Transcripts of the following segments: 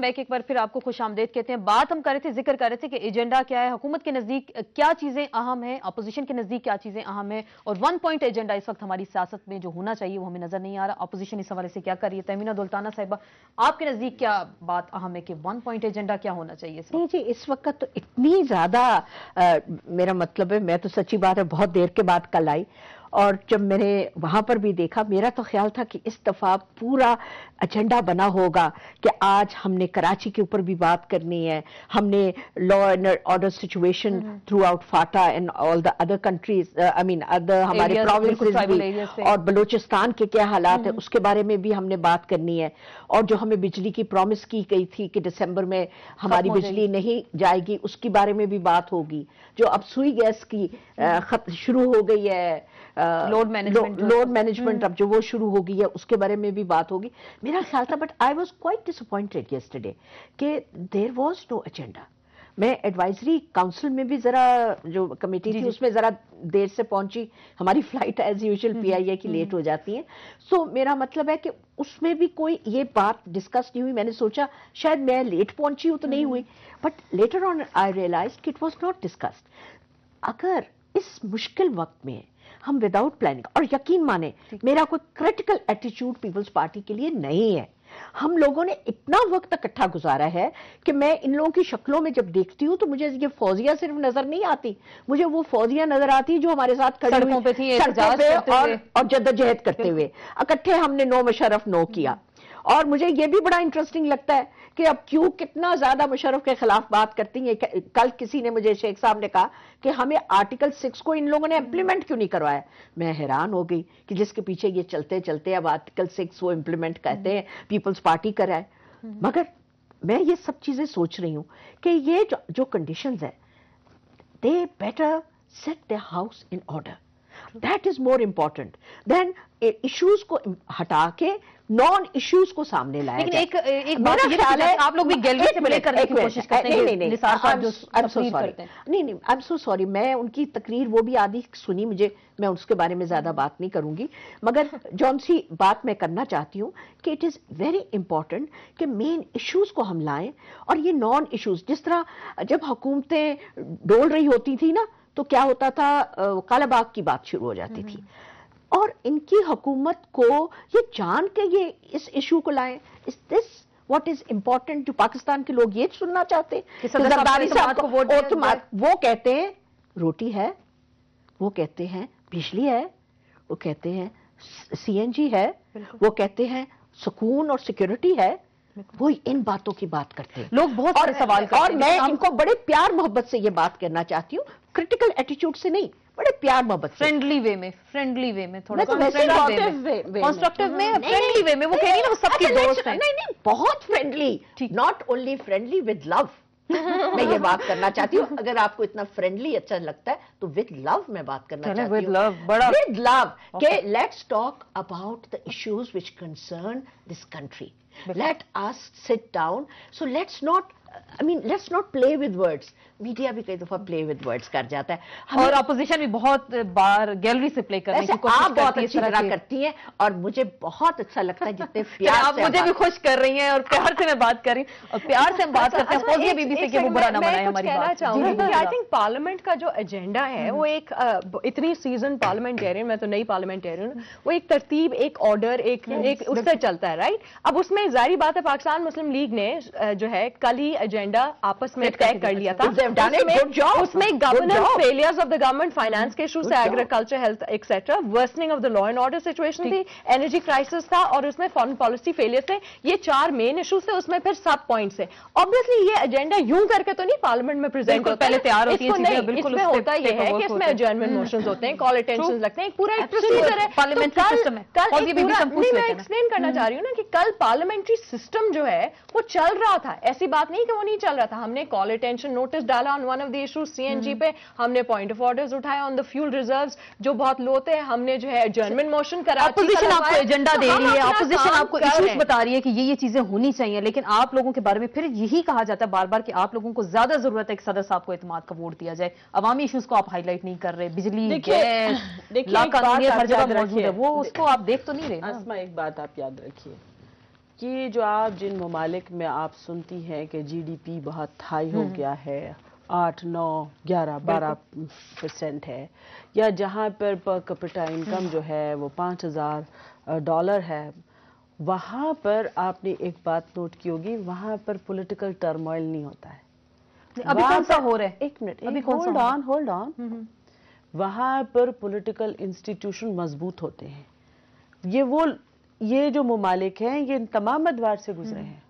Back ایک بار پھر آپ کو خوش آمدید کہتے ہیں. بات ہم کر رہے تھے, ذکر کر رہے تھے کہ ایجنڈا کیا ہے, حکومت کے نزدیک کیا چیزیں اہم ہیں, اپوزیشن کے نزدیک کیا چیزیں اہم ہیں, اور 1 پوائنٹ ایجنڈا اس وقت ہماری سیاست میں جو ہونا چاہیے وہ ہمیں نظر نہیں آ رہا. اپوزیشن اس حوالے سے کیا کر رہی ہے؟ تہمینہ دولتانہ صاحبہ, آپ کے نزدیک کیا بات اہم ہے کہ 1 پوائنٹ ایجنڈا کیا ہونا چاہیے؟ نہیں جی, اس وقت تو اتنی زیادہ میرا مطلب ہے, میں تو سچی بات ہے بہت دیر کے بعد کل آئی, اور جب میں نے وہاں پر بھی دیکھا, میرا تو خیال تھا کہ اس دفعہ پورا ایجنڈا بنا ہوگا کہ آج ہم نے کراچی کے اوپر بھی بات کرنی ہے, ہم نے law and order situation throughout FATA and all the other countries, I mean other ہمارے پروونسز بھی, اور بلوچستان کے کیا حالات ہیں اس کے بارے میں بھی ہم نے بات کرنی ہے, اور جو ہمیں بجلی کی پرومس کی گئی تھی کہ دسمبر میں ہماری بجلی نہیں جائے گی, اس کے بارے میں بھی بات ہوگی. جو اب سوئی گیس کی شروع ہو گئی ہے, لوڈ مینجمنٹ اب جو وہ شروع ہو گئی ہے, اس کے بارے میں بھی بات ہوگی. میرا خیال تھا, but I was quite disappointed yesterday کہ دیر واز نو ایجنڈا. میں ایڈوائزری کاؤنسل میں بھی ذرا جو کمیٹی تھی اس میں ذرا دیر سے پہنچی, ہماری فلائٹ ایز یوزول پی آئی اے کی لیٹ ہو جاتی ہے, سو میرا مطلب ہے کہ اس میں بھی کوئی یہ بات ڈسکس نہیں ہوئی. میں نے سوچا شاید میں لیٹ پہنچی ہوں تو نہیں ہوئی, but later on I realized کہ اٹ واز ناٹ ڈسکسڈ. اگر اس مشکل وقت میں ہم وداؤٹ پلاننگ, اور یقین مانیں میرا کوئی کریٹیکل ایٹیچیوڈ پیپلز پارٹی کے لیے نہیں ہے, ہم لوگوں نے اتنا وقت اکٹھا گزارا ہے کہ میں ان لوگوں کی شکلوں میں جب دیکھتی ہوں تو مجھے یہ فوزیہ صرف نظر نہیں آتی, مجھے وہ فوزیہ نظر آتی جو ہمارے ساتھ کھڑی سڑکوں پہ تھی اور جدوجہد کرتے ہوئے. اکٹھے ہم نے نو مشرف نو کیا, اور مجھے یہ بھی بڑا انٹرسٹنگ لگتا ہے کہ اب کیوں کتنا زیادہ مشرف کے خلاف بات کرتی ہیں. کل کسی نے مجھے, شیخ صاحب نے کہا کہ ہمیں آرٹیکل 6 کو ان لوگوں نے امپلیمنٹ کیوں نہیں کروایا. میں حیران ہو گئی کہ جس کے پیچھے یہ چلتے چلتے اب آرٹیکل 6 وہ امپلیمنٹ کہتے ہیں پیپلز پارٹی کرائے. مگر میں یہ سب چیزیں سوچ رہی ہوں کہ یہ جو کنڈیشنز ہیں, they better set the house in order. That is more important than issues کو ہٹا کے نان ایشوز کو سامنے لایا جائے. لیکن ایک بات یہ ہے, آپ لوگ بھی گیلری سے پلے کرنے کی کوشش کرتے ہیں. نہیں, I'm so sorry, میں ان کی تقریر وہ بھی آدھی سنی, میں اس کے بارے میں زیادہ بات نہیں کروں گی, مگر جون سی بات میں کرنا چاہتی ہوں کہ اٹ از ویری امپورٹنٹ کہ مین ایشوز کو ہم لائیں, اور یہ نان ایشوز, جس طرح جب حکومتیں ڈول رہی ہوتی تھی نا تو کیا ہوتا تھا, کالا باغ کی بات شروع ہو جاتی تھی, اور ان کی حکومت کو یہ جان کے یہ اس ایشو کو لائیں. Is this what is important جو پاکستان کے لوگ یہ سننا چاہتے ہیں کہ زرداری صاحب کو وہ کہتے ہیں روٹی ہے, وہ کہتے ہیں بجلی ہے, وہ کہتے ہیں سی این جی ہے, وہ کہتے ہیں سکون اور سیکورٹی ہے, وہ ان باتوں کی بات کرتے ہیں. لوگ بہت سارے سوال کرتے ہیں, اور میں ان کو بڑے پیار محبت سے یہ بات کرنا چاہتی ہوں, کرٹیکل ایٹیچیوڈ سے نہیں, بڑے پیار محبت سے, فرینڈلی وے میں تھوڑا کنسٹرکٹیو میں, فرینڈلی وے میں. وہ کہہ رہی ہیں وہ سب کی دوست ہیں. نہیں, بہت friendly, not only friendly with love. میں یہ بات کرنا چاہتی ہوں, اگر آپ کو اتنا فرینڈلی اچھا لگتا ہے تو ود لو میں بات کرنا چاہتی ہوں, ود لو, کہ let's talk about the issues which concern this country. Let us sit down. So let's not play with words. Media بھی کئی دفعہ پلے ود ورڈز کر جاتا ہے, اور اپوزیشن بھی بہت بار گیلری سے پلے کرنے کی کوشش کرتی ہے. آپ بہت اچھی طرح کرتی ہیں, اور مجھے بہت اچھا لگتا ہے جتنے پیار سے آپ مجھے بھی خوش کر رہی ہیں, اور پیار سے میں بات کر رہی ہوں, اور پیار سے ہم بات کرتے ہیں. فوزیہ بی بی سے کہ وہ برا نہ منائے ہماری بات. کہنا چاہوں گی کہ آئی تھنک پارلیمنٹ کا جو ایجنڈا ہے وہ ایک اتنی سیزن پارلیمنٹیرین, میں تو نئی پارلیمنٹیرین ہوں, وہ ایک ترتیب, ایک آرڈر, ایک اس سے چلتا ہے, رائٹ. اب اس میں ظاہری بات ہے پاکستان مسلم لیگ نے جو ہے کل ہی ایجنڈا آپس میں طے کر لیا تھا. اس میں governance failures of the government, finance کے ایشوز سے, agriculture, health etcetera, ورسننگ of the law and order situation تھی, انرجی کرائسس تھا, اور اس میں فارن پالیسی فیلئر تھے. یہ 4 مین ایشوز تھے, اس میں پھر سب پوائنٹس ہیں. آبویسلی یہ ایجنڈا یوں کر کے تو نہیں پارلیمنٹ میں پریزنٹ ہوتا, پہلے تیار ہوتی ہے, اس میں ہوتا یہ ہے کہ اس میں ایڈجرنمنٹ موشنز ہوتے ہیں, کال اٹینشنز لگتے ہیں, پورا ایک پروسیجر ہے پارلیمنٹری سسٹم ہے. میں ایکسپلین کرنا چاہ رہی ہوں نا کہ کل پارلیمنٹری سسٹم جو ہے وہ چل رہا تھا, ایسی بات نہیں کہ وہ نہیں چل رہا تھا. ہم نے کال اٹینشن نوٹس ڈالا on one of the issues C N G پہ, ہم نے پوائنٹ آف آرڈرز اٹھائے آن دا فیول ریزروز جو بہت لو تھے, ہم نے جو ہے ایڈجرنمنٹ موشن کرا. اپوزیشن آپ کو ایجنڈا دے رہی ہے, اپوزیشن آپ کو ایشوز بتا رہی ہے کہ یہ چیزیں ہونی چاہیے, لیکن آپ لوگوں کے بارے میں پھر یہی کہا جاتا ہے بار بار کہ آپ لوگوں کو زیادہ ضرورت ہے کہ صدر صاحب کو اعتماد کا ووٹ دیا جائے. عوامی ایشوز کو آپ ہائی لائٹ نہیں کر رہے, بجلی, گیس, لاقانونیت ہر جگہ موجود ہے, وہ اس کو آپ دیکھ تو نہیں رہے. اسما ایک بات آپ یاد رکھیے یہ جو آپ جن ممالک میں آپ سنتی ہیں کہ جی ڈی پی بہت ہائی ہو گیا ہے 8, 9, 11, 12% ہے، یا جہاں پر پر کیپٹا انکم جو ہے وہ $5,000 ہے، وہاں پر آپ نے ایک بات نوٹ کی ہوگی، وہاں پر پولیٹیکل ٹرموائل نہیں ہوتا ہے۔ ابھی کون سا ہو رہا ہے؟ ایک منٹ، ابھی کون سا ہولڈ آن، وہاں پر پولیٹیکل انسٹیٹیوشن مضبوط ہوتے ہیں۔ یہ جو ممالک ہیں یہ ان تمام ادوار سے گزرے ہیں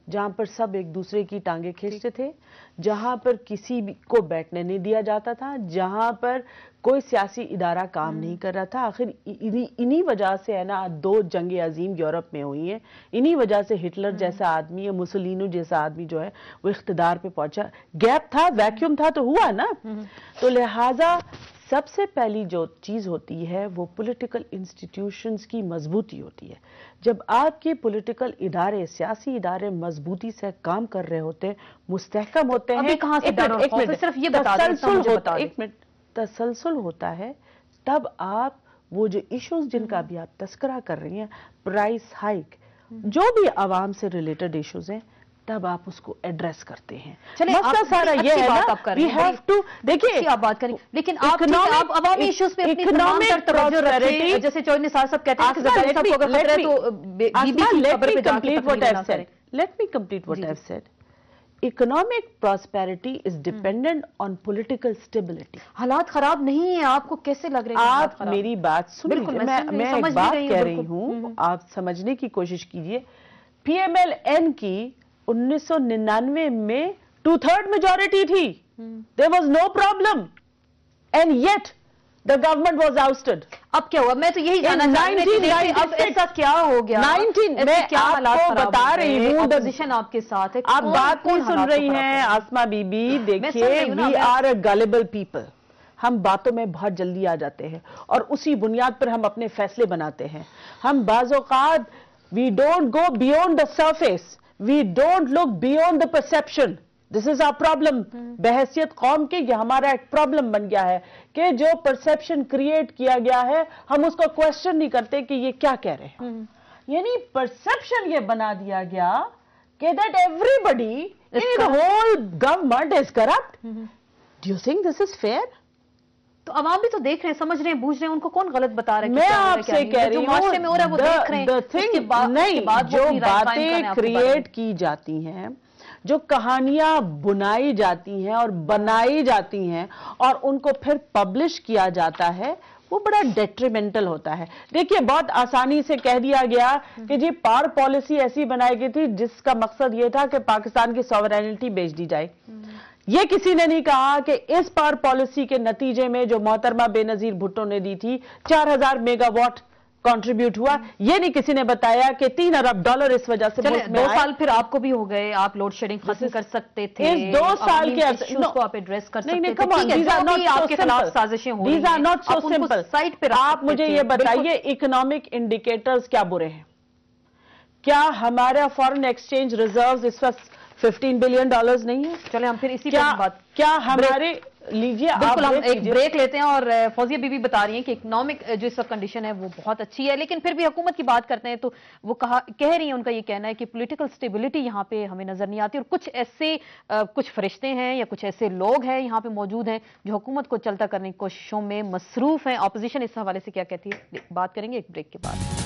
جہاں پر سب ایک دوسرے کی ٹانگیں کھینچتے تھے، جہاں پر کسی کو بیٹھنے نہیں دیا جاتا تھا، جہاں پر کوئی سیاسی ادارہ کام نہیں کر رہا تھا۔ آخر انہی وجہ سے ہے نا 2 جنگیں عظیم یورپ میں ہوئی ہیں، انہی وجہ سے ہٹلر جیسا آدمی یا مسولینو جیسا آدمی جو ہے وہ اقتدار پہ پہنچا۔ گیپ تھا، ویکیوم تھا تو ہوا نا۔ تو لہٰذا سب سے پہلی جو چیز ہوتی ہے وہ پولیٹیکل انسٹیٹیوشنز کی مضبوطی ہوتی ہے۔ جب آپ کے پولیٹیکل ادارے، سیاسی ادارے مضبوطی سے کام کر رہے ہوتے ہیں، مستحکم ہوتے ہیں، ابھی کہاں سے ڈر اور خوف ہے؟ صرف یہ بتا دیں، ایک منٹ، تسلسل ہوتا ہے، تب آپ وہ جو ایشوز جن کا بھی آپ تذکرہ کر رہی ہیں، پرائس ہائیک، جو بھی عوام سے ریلیٹڈ ایشوز ہیں، تب آپ اس کو ایڈریس کرتے ہیں۔ مسئلہ سارا یہ ہے نا، we have to، دیکھیے آپ بات کریں، لیکن آپ عوامی ایشوز پہ اپنی تمام تر توجہ رکھیں، جیسے جو نثار صاحب کہتے ہیں کہ زرداری صاحب کو اگر خطرہ ہے تو بی بی کی خبر پہ جا کے تقریر نہ کریں۔ Let me complete what I've said. Economic prosperity is dependent on political stability. حالات خراب نہیں ہیں، آپ کو کیسے لگ رہے ہیں؟ آپ میری بات سنیے، میں ایک بات کہہ رہی ہوں، آپ سمجھنے کی کوشش کیجئے۔ پی ایم ایل این کی 1999 میں 2/3 میجورٹی تھی، there was no problem, and yet the government was ousted. اب کیا ہوا؟ میں تو یہی جاننا چاہتی ہوں اب ایسا کیا ہو گیا؟ میں آپ کو بتا رہی ہوں، اپوزیشن آپ کے ساتھ ہے، آپ بات نہیں سن رہی ہیں آسما بی بی۔ دیکھیے، we are a gullible people، ہم باتوں میں بہت جلدی آ جاتے ہیں اور اسی بنیاد پر ہم اپنے فیصلے بناتے ہیں۔ ہم بعض اوقات we don't go beyond the surface, we don't look beyond the perception. This is our problem. بحیثیت قوم کے یہ ہمارا ایک پرابلم بن گیا ہے کہ جو پرسپشن کریٹ کیا گیا ہے ہم اس کو کوشچن نہیں کرتے کہ یہ کیا کہہ رہے ہیں۔ یعنی پرسپشن یہ بنا دیا گیا کہ that everybody in the whole government is corrupt. Do you think this is fair? تو عوام بھی تو دیکھ رہے ہیں، سمجھ رہے ہیں، بوجھ رہے ہیں، ان کو کون غلط بتا رہا ہے؟ میں آپ سے کہہ رہی ہوں، جو معاشرے میں ہو رہا ہے وہ دیکھ رہے ہیں، نہیں، جو باتیں کریٹ کی جاتی ہیں، جو کہانیاں بنائی جاتی ہیں اور بنائی جاتی ہیں اور ان کو پھر پبلش کیا جاتا ہے، وہ بڑا ڈیٹریمنٹل ہوتا ہے۔ دیکھیے، بہت آسانی سے کہہ دیا گیا کہ جی پار پالیسی ایسی بنائی گئی تھی جس کا مقصد یہ تھا کہ پاکستان کی سوورینٹی بیچ دی جائے۔ یہ کسی نے نہیں کہا کہ اس پار پالیسی کے نتیجے میں جو محترمہ بے نظیر بھٹو نے دی تھی 4000 میگا واٹ کنٹریبیوٹ ہوا۔ یہ نہیں کسی نے بتایا کہ $3 ارب اس وجہ سے ملک میں 2 سال پھر آپ کو بھی ہو گئے، آپ لوڈ شیڈنگ ختم کر سکتے تھے، اس 2 سال کے ایشوز کو آپ ایڈریس کر سکتے تھے۔ آپ کے خلاف سازشیں ہو رہی ہیں، These are not so simple. Site پہ آپ مجھے یہ بتائیے، اکنامک انڈیکیٹرز کیا برے ہیں؟ کیا ہمارا فارن ایکسچینج ریزروز اس وقت $15 بلین نہیں ہے؟ چلے ہم پھر اسی پہ بات، کیا ہمارے لیجیے بالکل ہم ایک بریک لیتے ہیں۔ اور فوزیہ بی بی بتا رہی ہیں کہ اکنامک جو اس وقت کنڈیشن ہے وہ بہت اچھی ہے، لیکن پھر بھی حکومت کی بات کرتے ہیں تو وہ کہہ رہی ہیں، ان کا یہ کہنا ہے کہ پولیٹیکل سٹیبلٹی یہاں پہ ہمیں نظر نہیں آتی، اور کچھ ایسے کچھ فرشتے ہیں یا کچھ ایسے لوگ ہیں یہاں پہ موجود ہیں جو حکومت کو چلتا کرنے کی کوششوں میں مصروف ہیں۔ اپوزیشن اس حوالے سے کیا کہتی ہے، بات کریں گے ایک بریک کے بعد۔